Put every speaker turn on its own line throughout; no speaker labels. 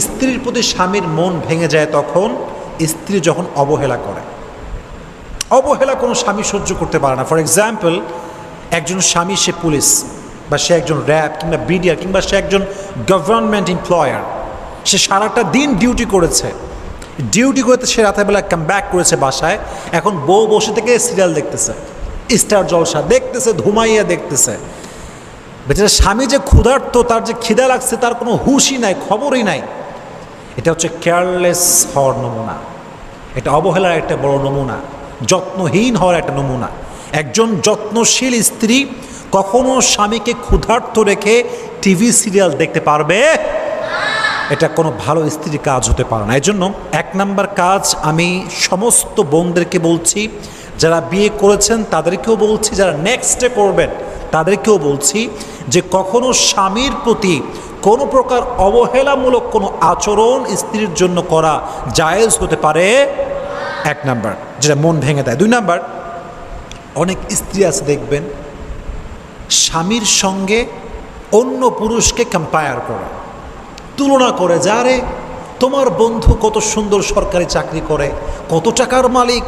স্ত্রীর প্রতি স্বামীর মন ভেঙে যায় তখন স্ত্রী যখন অবহেলা করে। অবহেলা কোনো স্বামী সহ্য করতে পারে না। ফর এক্সাম্পল, একজন স্বামী, সে পুলিশ বা সে একজন র্যাব কিংবা বিডিআর কিংবা সে একজন গভর্নমেন্ট এমপ্লয়ার, সে সারাটা দিন ডিউটি করেছে, ডিউটি করতে সে রাতেরবেলা কাম ব্যাক করেছে বাসায়। এখন বউ বসে থেকে সিরিয়াল দেখতেছে, স্টার জলসা দেখতেছে, ধুমাইয়া দেখতেছে। বেচারা স্বামী যে ক্ষুধার্ত, তার যে খিদা লাগছে, তার কোনো হুশই নাই, খবরই নাই। এটা হচ্ছে কেয়ারলেস হওয়ার নমুনা, এটা অবহেলার একটা বড় নমুনা, যত্নহীন হওয়ার একটা নমুনা। একজন যত্নশীল স্ত্রী কখনো স্বামীকে ক্ষুধার্ত রেখে টিভি সিরিয়াল দেখতে পারবে? এটা কোনো ভালো স্ত্রীর কাজ হতে পারে না। এই জন্য 1 নাম্বার কাজ আমি সমস্ত বোনদেরকে বলছি, যারা বিয়ে করেছেন তাদেরকেও বলছি, যারা নেক্সটে করবেন তাদেরকেও বলছি যে কখনো স্বামীর প্রতি কোনো প্রকার অবহেলামূলক কোনো আচরণ স্ত্রীর জন্য করা জায়েজ হতে পারে। 1 নাম্বার, যেটা মন ভেঙে দেয়। 2 নাম্বার, অনেক স্ত্রী আছে দেখবেন স্বামীর সঙ্গে অন্য পুরুষকে কম্পেয়ার করে, তুলনা করে, যে আরে তোমার বন্ধু কত সুন্দর সরকারি চাকরি করে, কত টাকার মালিক,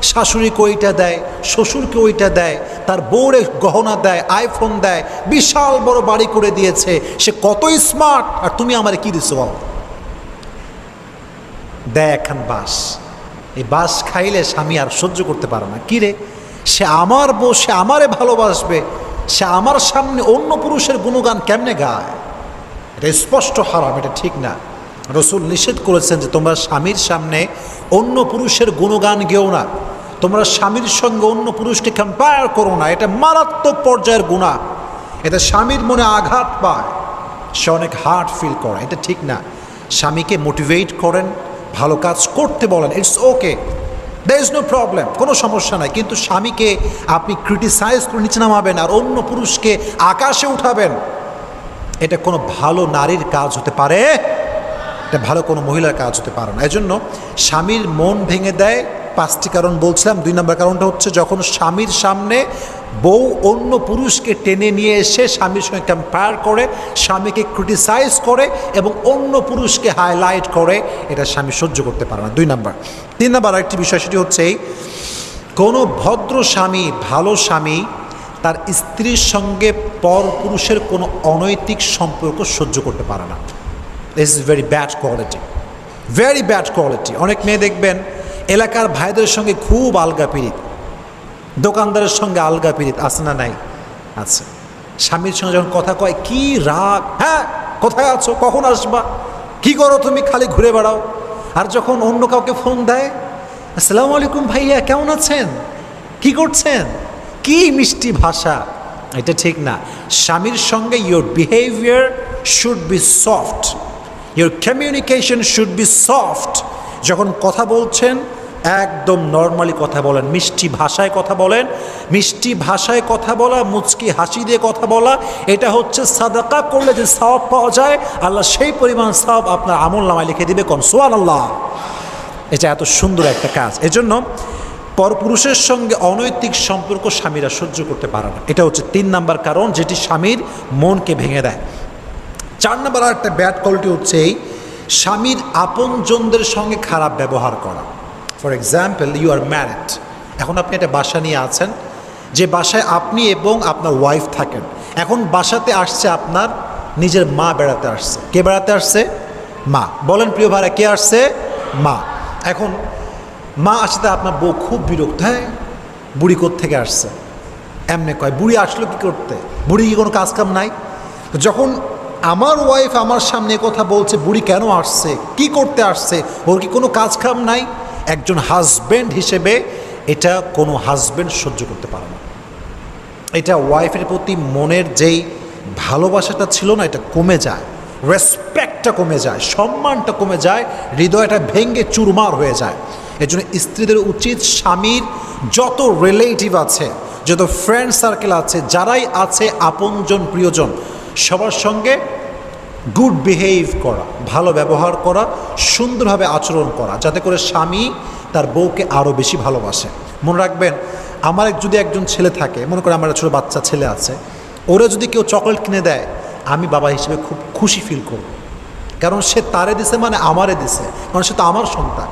শাশুড়িকে ওইটা দেয়, শ্বশুরকে ওইটা দেয়, তার বউরে গহনা দেয়, আইফোন দেয়, বিশাল বড় বাড়ি করে দিয়েছে, সে কতই স্মার্ট, আর তুমি আমারে কি দিছো? দেয় একখান বাস। এই বাস খাইলে স্বামী আর সহ্য করতে পারে না। কিরে, সে আমার বউ, সে আমারে ভালোবাসবে, সে আমার সামনে অন্য পুরুষের গুণগান কেমনে গায়? এটা স্পষ্ট হারাম, এটা ঠিক না। রসুল নিষেধ করেছেন যে তোমরা স্বামীর সামনে অন্য পুরুষের গুণগান গেও না, তোমরা স্বামীর সঙ্গে অন্য পুরুষকে কম্পেয়ার করো না। এটা মারাত্মক পর্যায়ের গুনাহ, এটা স্বামীর মনে আঘাত পায়, সে অনেক হার্ট ফিল করে, এটা ঠিক না। স্বামীকে মোটিভেট করেন, ভালো কাজ করতে বলেন, it's okay, there is no problem, কোনো সমস্যা নাই। কিন্তু স্বামীকে আপনি ক্রিটিসাইজ করে নিচে নামাবেন আর অন্য পুরুষকে আকাশে উঠাবেন, এটা কোনো ভালো নারীর কাজ হতে পারে, এটা ভালো কোনো মহিলার কাজ হতে পারে না। এজন্য স্বামীর মন ভেঙে দেয় 5টি কারণ বলছিলাম। 2 নম্বর কারণটা হচ্ছে যখন স্বামীর সামনে বউ অন্য পুরুষকে টেনে নিয়ে এসে স্বামীর সঙ্গে কম্পেয়ার করে, স্বামীকে ক্রিটিসাইজ করে এবং অন্য পুরুষকে হাইলাইট করে, এটা স্বামী সহ্য করতে পারে না। 2 নম্বর। 3 নম্বর আরেকটি বিষয়, সেটি হচ্ছে কোনো ভদ্র স্বামী, ভালো স্বামী তার স্ত্রীর সঙ্গে পর পুরুষের কোনো অনৈতিক সম্পর্ক সহ্য করতে পারে না। This is very bad quality, very bad quality. অনেক মেয়ে দেখবেন এলাকার ভাইদের সঙ্গে খুব আলগা পিরিত, দোকানদারের সঙ্গে আলগা পিরিত, আছে না নাই? আচ্ছা। স্বামীর সঙ্গে যখন কথা কয় কি রাগ, হ্যাঁ কোথায় আছো, কখন আসবা, কি করো তুমি, খালি ঘুরে বেড়াও। আর যখন অন্য কাউকে ফোন দেয়, আসসালামু আলাইকুম ভাইয়া, কেমন আছেন, কি করছেন, কি মিষ্টি ভাষা। এটা ঠিক না। স্বামীর সঙ্গে your behaviour should be soft, your communication should be soft. যখন কথা বলছেন একদম নর্মালি কথা বলেন, মিষ্টি ভাষায় কথা বলেন। মিষ্টি ভাষায় কথা বলা, মুচকি হাসি দিয়ে কথা বলা, এটা হচ্ছে সাদাকা করলে যে সওয়াব পাওয়া যায়, আল্লাহ সেই পরিমাণ সওয়াব আপনার আমলনামায় লিখে দিবে। কোন সুবহানাল্লাহ। এটা এত সুন্দর একটা কাজ। এজন্য পরপুরুষের সঙ্গে অনৈতিক সম্পর্ক স্বামীরা সহ্য করতে পারে না। এটা হচ্ছে 3 নাম্বার কারণ, যেটি স্বামীর মনকে ভেঙে দেয়। 4 নাম্বার আর একটা ব্যাড কোয়ালিটি হচ্ছে এই স্বামীর আপনজনদের সঙ্গে খারাপ ব্যবহার করা। For example, you are married, এখন আপনি একটা বাসা নিয়ে আছেন, যে বাসায় আপনি এবং আপনার ওয়াইফ থাকেন। এখন বাসাতে আসছে আপনার নিজের মা বেড়াতে আসছে। কে বেড়াতে আসছে? মা। বলেন প্রিয় ভাইরা, কে আসছে? মা। এখন মা আসতে আপনার বউ খুব বিরক্ত, হ্যাঁ বুড়ি থেকে আসছে, এমনি কয়, বুড়ি আসলো কি করতে, বুড়ি কি কোনো কাজ কাম নাই? যখন আমার ওয়াইফ আমার সামনে কথা বলছে, বুড়ি কেন আসছে, কি করতে আসছে, ওর কি কোনো কাজ কাম নাই? একজন হাজব্যান্ড হিসেবে এটা কোনো হাজব্যান্ড সহ্য করতে পারে না। এটা ওয়াইফের প্রতি মনের যেই ভালোবাসাটা ছিল না, এটা কমে যায়, রেসপেক্টটা কমে যায়, সম্মানটা কমে যায়, হৃদয়টা ভেঙে চুরমার হয়ে যায়। এজন্য স্ত্রীদের উচিত স্বামীর যত রিলেটিভ আছে, যত ফ্রেন্ড সার্কেল আছে, যারাই আছে আপনজন প্রিয়জন, সবার সঙ্গে গুড বিহেভ করা, ভালো ব্যবহার করা, সুন্দরভাবে আচরণ করা, যাতে করে স্বামী তার বউকে আরও বেশি ভালোবাসে। মনে রাখবেন, আমার যদি একজন ছেলে থাকে, মনে করে আমার ছোটো বাচ্চা ছেলে আছে, ওরা যদি কেউ চকলেট কিনে দেয়, আমি বাবা হিসেবে খুব খুশি ফিল করব, কারণ সে তারে দিছে মানে আমারে দিছে, কারণ সে তো আমার সন্তান।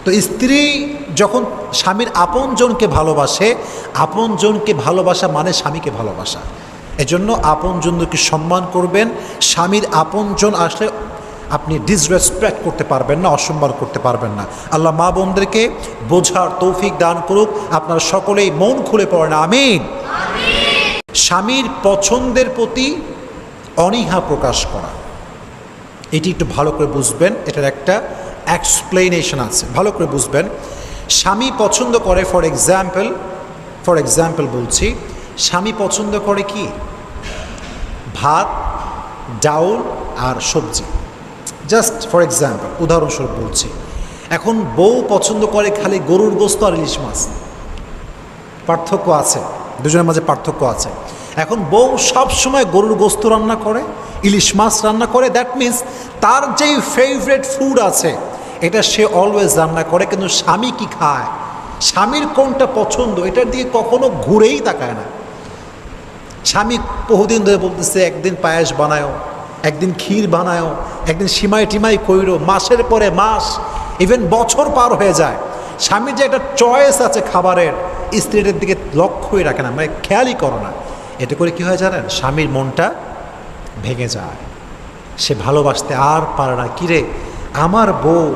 তো স্ত্রী যখন স্বামীর আপনজনকে ভালোবাসে, আপনজনকে ভালোবাসা মানে স্বামীকে ভালোবাসা। এজন্য আপনজনকে সম্মান করবেন। স্বামীর আপনজন আসলে আপনি ডিসরেসপেক্ট করতে পারবেন না, অসম্মান করতে পারবেন না। আল্লাহ মা বোনদেরকে বোঝার তৌফিক দান করুক। আপনারা সকলেই মন খুলে পড়েন আমিন। স্বামীর পছন্দের প্রতি অনীহা প্রকাশ করা, এটি একটু ভালো করে বুঝবেন। এটার একটা এক্সপ্লেনেশন আছে, ভালো করে বুঝবেন। স্বামী পছন্দ করে, ফর এক্সাম্পল বলছি, স্বামী পছন্দ করে কি? ভাত, ডাউল আর সবজি। জাস্ট ফর এক্সাম্পল, উদাহরণস্বরূপ বলছি। এখন বউ পছন্দ করে খালি গরুর গোস্ত আর ইলিশ মাছ। পার্থক্য আছে, দুজনের মাঝে পার্থক্য আছে। এখন বউ সবসময় গরুর গোস্ত রান্না করে, ইলিশ মাছ রান্না করে, দ্যাট মিন্স তার যেই ফেভারিট ফুড আছে এটা সে অলওয়েজ রান্না করে। কিন্তু স্বামী কি খায়, স্বামীর কোনটা পছন্দ, এটার দিকে কখনো ঘুরেই তাকায় না। স্বামী বহুদিন ধরে বলতেছে একদিন পায়েস বানায়ও, একদিন ক্ষীর বানায়ও, একদিন সিমাই টিমাই কইরো, মাসের পরে মাস, ইভেন বছর পার হয়ে যায়। স্বামীর যে একটা চয়েস আছে খাবারের, স্ত্রীদের দিকে লক্ষ্যই রাখে না, মানে খেয়ালই করো না। এতে করে কি হয় জানেন? স্বামীর মনটা ভেঙে যায়, সে ভালোবাসতে আর পারে না। কিরে আমার বউ,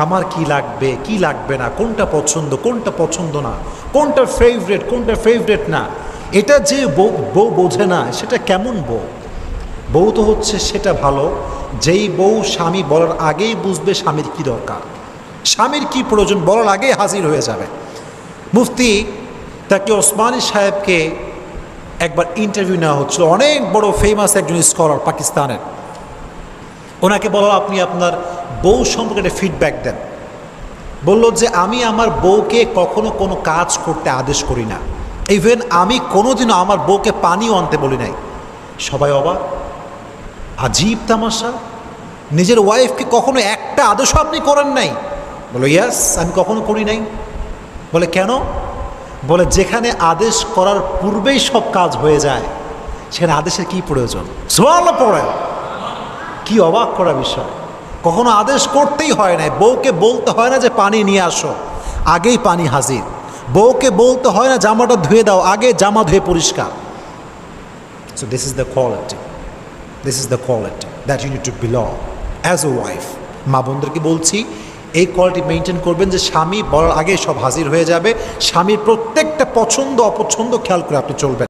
আমার কি লাগবে কি লাগবে না, কোনটা পছন্দ কোনটা পছন্দ না, কোনটা ফেভারেট কোনটা ফেভারেট না, এটা যে বউ বোঝে না সেটা কেমন বউ? বউ তো হচ্ছে সেটা ভালো যেই বউ স্বামী বলার আগেই বুঝবে স্বামীর কি দরকার, স্বামীর কি প্রয়োজন, বলার আগেই হাজির হয়ে যাবে। মুফতি তাকে ওসমানী সাহেবকে একবার ইন্টারভিউ নেওয়া হচ্ছিল, অনেক বড় ফেমাস একজন স্কলার পাকিস্তানের। ওনাকে বলো আপনি আপনার বউ সম্পর্কে একটা ফিডব্যাক দেন। বলল যে আমি আমার বউকে কখনো কোনো কাজ করতে আদেশ করি না, ইভেন আমি কোনোদিনও আমার বউকে পানিও আনতে বলি নাই। সবাই অবাক, আজীব তামাশা, নিজের ওয়াইফকে কখনো একটা আদেশও আপনি করেন নাই? বলো ইয়াস, আমি কখনো করি নাই। বলে কেন? বলে যেখানে আদেশ করার পূর্বেই সব কাজ হয়ে যায় সেখানে আদেশের কি প্রয়োজন? সুবহানাল্লাহ পড়ে। কি অবাক করা বিষয়, কখনো আদেশ করতেই হয় না। বউকে বলতে হয় না যে পানি নিয়ে আসো, আগেই পানি হাজির। বউকে বলতে হয় না জামাটা ধুয়ে দাও, আগে জামা ধুয়ে পরিষ্কার। So this is the quality, this is the quality that you need to belong as a wife. মা বোনদেরকে বলছি এই কোয়ালিটি মেনটেন করবেন যে স্বামী বলার আগে সব হাজির হয়ে যাবে। স্বামীর প্রত্যেকটা পছন্দ অপছন্দ খেয়াল করে আপনি চলবেন।